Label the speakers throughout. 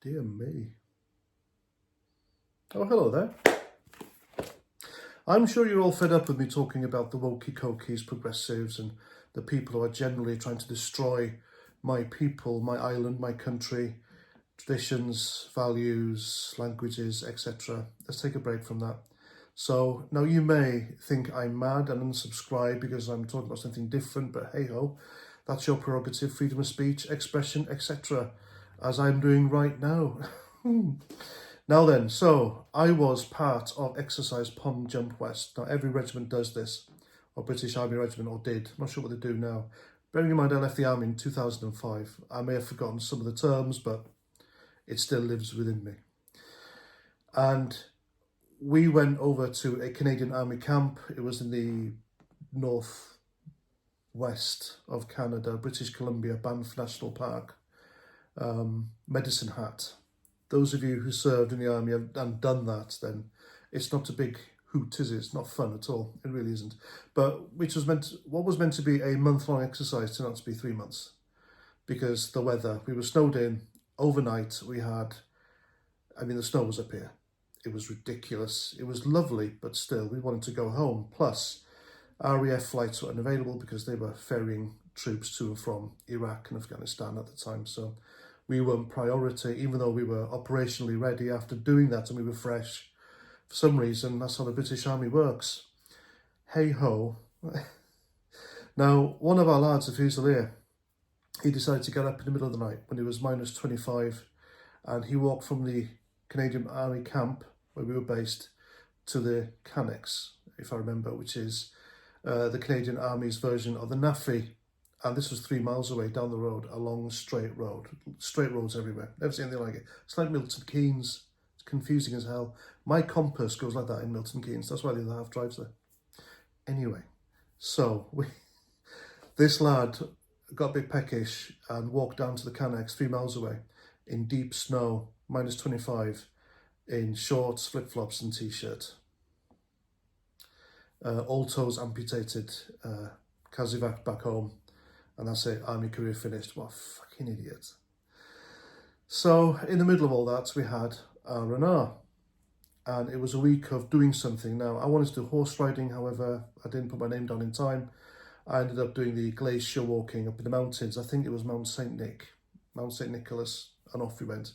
Speaker 1: Dear me. Oh, hello there. I'm sure you're all fed up with me talking about the wokey-cokeys, progressives, and the people who are generally trying to destroy my people, my island, my country, traditions, values, languages, etc. Let's take a break from that. So now you may think I'm mad and unsubscribe because I'm talking about something different, but hey-ho, that's your prerogative, freedom of speech, expression, etc., as I'm doing right now. Now then, so I was part of Exercise Pond Jump West. Now every regiment does this, or British Army regiment, or did. I'm not sure what they do now. Bearing in mind I left the army in 2005. I may have forgotten some of the terms, but it still lives within me. And we went over to a Canadian Army camp. It was in the northwest of Canada, British Columbia, Banff National Park, Medicine Hat. Those of you who served in the army and done that, then it's not a big hoot, is it? It's not fun at all. It really isn't. But what was meant to be a month-long exercise turned out to be 3 months because the weather. We were snowed in overnight. The snow was up here. It was ridiculous. It was lovely, but still, we wanted to go home. Plus, RAF flights were unavailable because they were ferrying troops to and from Iraq and Afghanistan at the time. So we weren't priority, even though we were operationally ready after doing that and we were fresh. For some reason, that's how the British Army works. Hey-ho. Now, one of our lads, a Fusilier, he decided to get up in the middle of the night when it was minus 25, and he walked from the Canadian Army camp, where we were based, to the Cannex, if I remember, which is the Canadian Army's version of the NAFI. And this was 3 miles away down the road, a long straight road. Straight roads everywhere. Never seen anything like it. It's like Milton Keynes. It's confusing as hell. My compass goes like that in Milton Keynes. That's why the other half drives there. Anyway, so this lad got a bit peckish and walked down to the Cannex 3 miles away in deep snow, minus 25, in shorts, flip-flops and t-shirt. All toes amputated, Kazivac back home. And that's it, army career finished. What a fucking idiot. So in the middle of all that, we had R&R. And it was a week of doing something. Now, I wanted to do horse riding, however, I didn't put my name down in time. I ended up doing the glacier walking up in the mountains. I think it was Mount St. Nicholas, and off we went.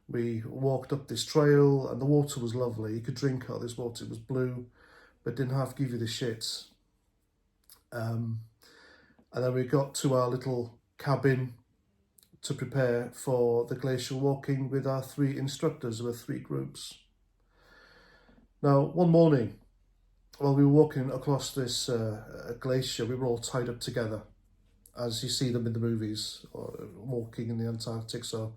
Speaker 1: We walked up this trail and the water was lovely. You could drink out of this water. It was blue, but didn't have to give you the shits. And then we got to our little cabin to prepare for the glacial walking with our 3 instructors. There were 3 groups. Now, one morning, while we were walking across this glacier, we were all tied up together, as you see them in the movies, or walking in the Antarctic, so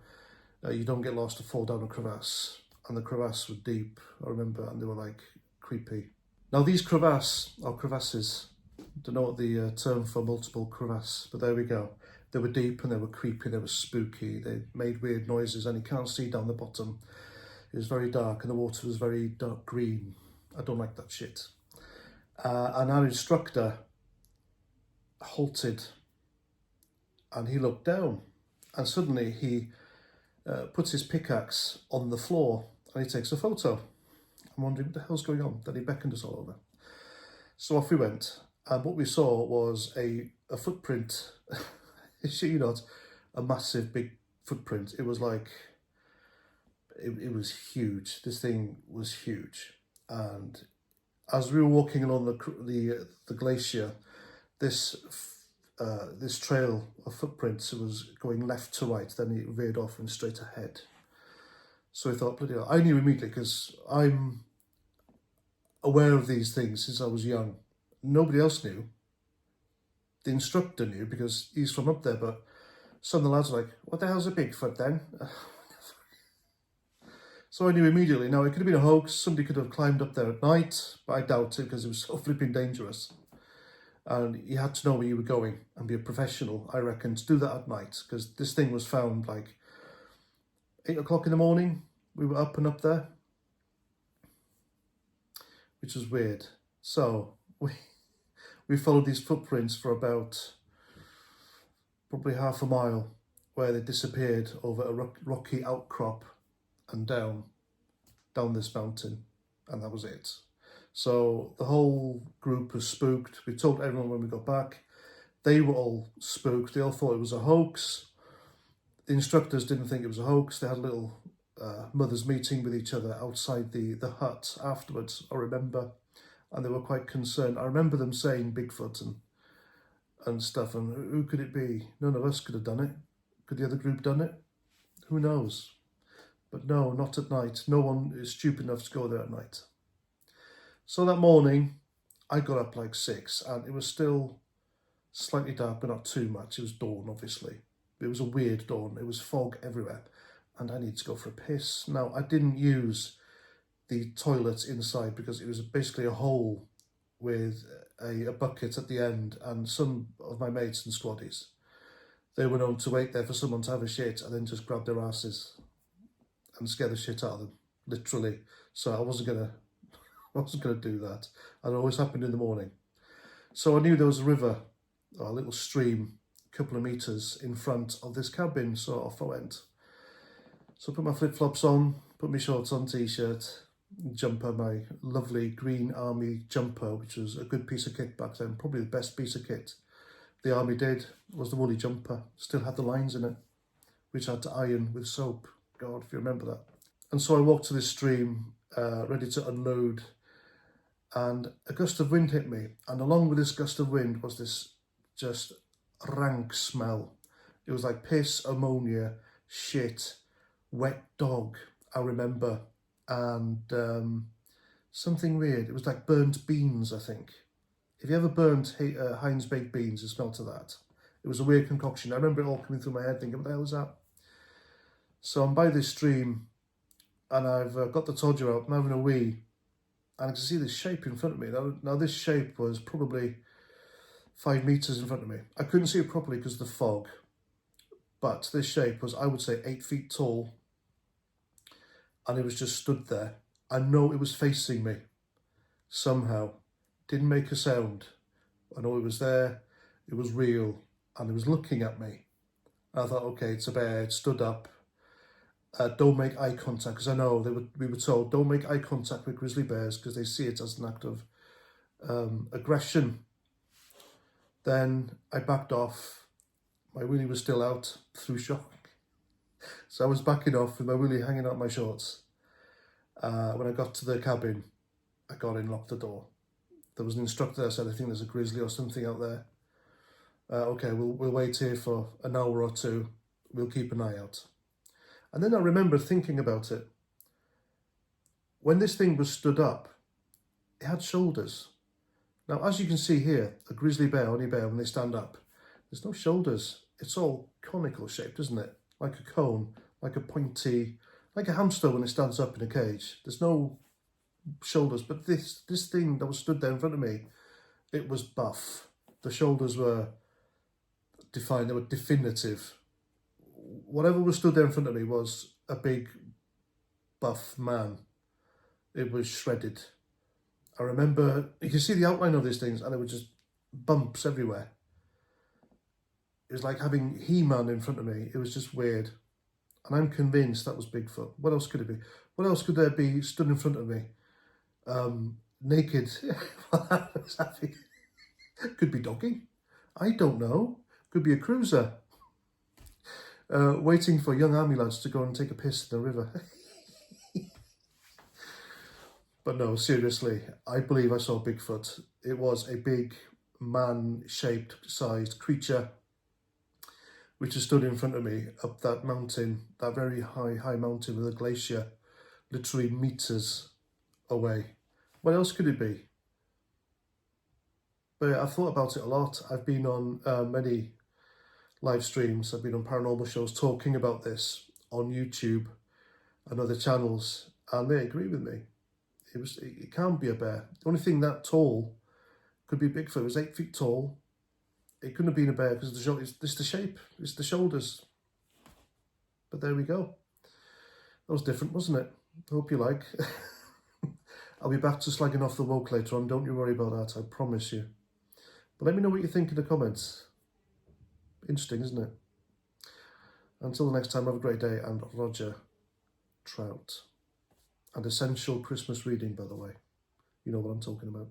Speaker 1: you don't get lost or fall down a crevasse. And the crevasse were deep, I remember, and they were like creepy. Now, these crevasses, don't know what the term for multiple crevasse, but there we go. They were deep and they were creepy, they were spooky, they made weird noises and you can't see down the bottom. It was very dark and the water was very dark green. I don't like that shit. And our instructor halted and he looked down and suddenly he puts his pickaxe on the floor and he takes a photo. I'm wondering what the hell's going on. Then he beckoned us all over. So off we went. And what we saw was a footprint, shit you not, a massive big footprint. It was like, it was huge. This thing was huge. And as we were walking along the glacier, this trail of footprints was going left to right, then it veered off and straight ahead. So I thought, bloody hell. I knew immediately because I'm aware of these things since I was young. Nobody else knew. The instructor knew because he's from up there, but some of the lads were like, what the hell's a Bigfoot then? So I knew immediately. Now, it could have been a hoax. Somebody could have climbed up there at night, but I doubt it because it was so flipping dangerous. And you had to know where you were going and be a professional, I reckon, to do that at night because this thing was found like 8 o'clock in the morning. We were up and up there, which was weird. So we followed these footprints for about probably half a mile where they disappeared over a rocky outcrop and down this mountain, and that was it. So the whole group was spooked. We told everyone when we got back. They were all spooked. They all thought it was a hoax. The instructors didn't think it was a hoax. They had a little mothers meeting with each other outside the hut afterwards, I remember, and they were quite concerned. I remember them saying Bigfoot and stuff, and who could it be? None of us could have done it. Could the other group done it? Who knows? But no, not at night. No one is stupid enough to go there at night. So that morning, I got up like 6, and it was still slightly dark, but not too much. It was dawn, obviously. It was a weird dawn. It was fog everywhere, and I needed to go for a piss. Now, I didn't use the toilet inside because it was basically a hole with a bucket at the end, and some of my mates and squaddies, they were known to wait there for someone to have a shit and then just grab their asses and scare the shit out of them, literally. So I wasn't gonna do that. And it always happened in the morning. So I knew there was a river, or a little stream, a couple of meters in front of this cabin, so off I went. So I put my flip-flops on, put my shorts on, t-shirt, jumper, my lovely green army jumper, which was a good piece of kit back then, probably the best piece of kit the army did, was the woolly jumper. Still had the lines in it, which I had to iron with soap. God, if you remember that. And so I walked to this stream, ready to unload, and a gust of wind hit me. And along with this gust of wind was this just rank smell. It was like piss, ammonia, shit, wet dog, I remember. And something weird. It was like burnt beans, I think. If you ever burnt Heinz baked beans, it smelled to that. It was a weird concoction. I remember it all coming through my head thinking, what the hell is that? So I'm by this stream, and I've got the todger out, I'm having a wee, and I can see this shape in front of me. Now this shape was probably 5 meters in front of me. I couldn't see it properly because of the fog, but this shape was, I would say, 8 feet tall, and it was just stood there. I know it was facing me somehow. Didn't make a sound. I know it was there, it was real, and it was looking at me. I thought, okay, it's a bear, it stood up. Don't make eye contact, because I know we were told don't make eye contact with grizzly bears because they see it as an act of aggression. Then I backed off. My willy was still out through shock. So I was backing off with my willy hanging out my shorts. When I got to the cabin, I got in, locked the door. There was an instructor that said, I think there's a grizzly or something out there. Okay, we'll wait here for an hour or two. We'll keep an eye out. And then I remember thinking about it. When this thing was stood up, it had shoulders. Now, as you can see here, a grizzly bear, any bear, when they stand up, there's no shoulders. It's all conical shaped, isn't it? Like a cone, like a pointy, like a hamster when it stands up in a cage. There's no shoulders, but this thing that was stood there in front of me, it was buff. The shoulders were defined, they were definitive. Whatever was stood there in front of me was a big buff man. It was shredded. I remember, you can see the outline of these things, and there were just bumps everywhere. It was like having He-Man in front of me. It was just weird. And I'm convinced that was Bigfoot. What else could it be? What else could there be stood in front of me? Naked. Could be doggy. I don't know. Could be a cruiser. Waiting for young army lads to go and take a piss in the river. But no, seriously, I believe I saw Bigfoot. It was a big man-shaped sized creature which has stood in front of me up that mountain, that very high mountain with a glacier, literally meters away. What else could it be? But I've thought about it a lot. I've been on many live streams, I've been on paranormal shows talking about this on YouTube and other channels, and they agree with me. It can't be a bear. The only thing that tall could be Bigfoot. It was 8 feet tall. It couldn't have been a bear because it's the shape, it's the shoulders. But there we go. That was different, wasn't it? I hope you like. I'll be back to slagging off the woke later on. Don't you worry about that, I promise you. But let me know what you think in the comments. Interesting, isn't it? Until the next time, have a great day, and Roger Trout. And essential Christmas reading, by the way. You know what I'm talking about.